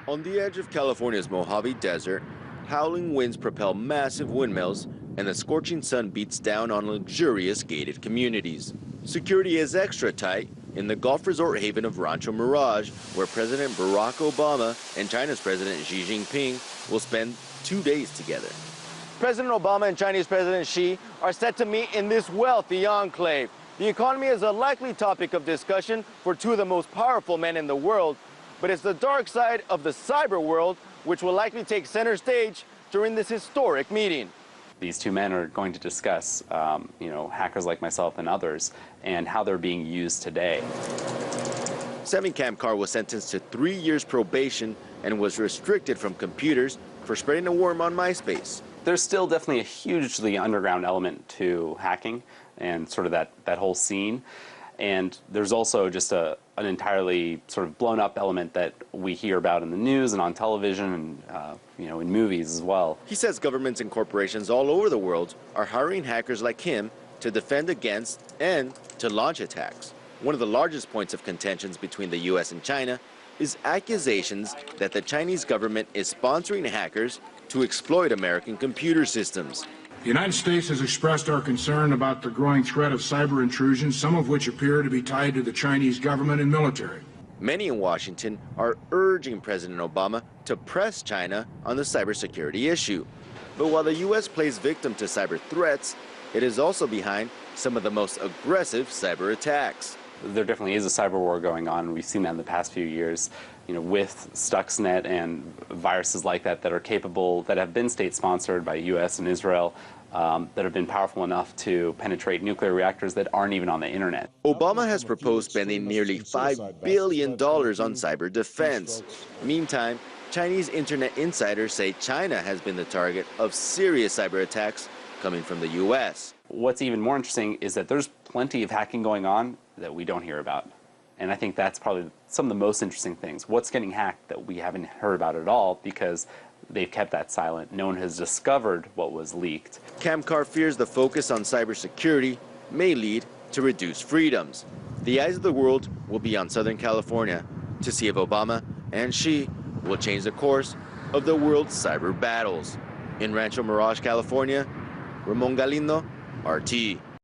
On the edge of California's Mojave Desert, howling winds propel massive windmills, and the scorching sun beats down on luxurious gated communities. Security is extra tight in the golf resort haven of Rancho Mirage, where President Barack Obama and China's President Xi Jinping will spend 2 days together. President Obama and Chinese President Xi are set to meet in this wealthy enclave. The economy is a likely topic of discussion for two of the most powerful men in the world, but it's the dark side of the cyber world which will likely take center stage during this historic meeting. These two men are going to discuss, hackers like myself and others, and how they're being used today. Sammy Kamkar was sentenced to 3 years probation and was restricted from computers for spreading a worm on MySpace. There's still definitely a hugely underground element to hacking and sort of that whole scene. And there's also just an entirely sort of blown up element that we hear about in the news and on television and in movies as well. He says governments and corporations all over the world are hiring hackers like him to defend against and to launch attacks. One of the largest points of contentions between the U.S. and China is accusations that the Chinese government is sponsoring hackers to exploit American computer systems. The United States has expressed our concern about the growing threat of cyber intrusions, some of which appear to be tied to the Chinese government and military. Many in Washington are urging President Obama to press China on the cybersecurity issue. But while the U.S. plays victim to cyber threats, it is also behind some of the most aggressive cyber attacks. There definitely is a cyber war going on. We've seen that in the past few years, with Stuxnet and viruses like that that are capable, that have been state-sponsored by U.S. and Israel, that have been powerful enough to penetrate nuclear reactors that aren't even on the internet. Obama has proposed spending nearly $5 billion on cyber defense. Meantime, Chinese internet insiders say China has been the target of serious cyber attacks coming from the U.S. What's even more interesting is that there's plenty of hacking going on that we don't hear about. And I think that's probably some of the most interesting things. What's getting hacked that we haven't heard about at all because they've kept that silent. No one has discovered what was leaked. Kamkar fears the focus on cybersecurity may lead to reduced freedoms. The eyes of the world will be on Southern California to see if Obama and Xi will change the course of the world's cyber battles. In Rancho Mirage, California, Ramon Galindo, RT.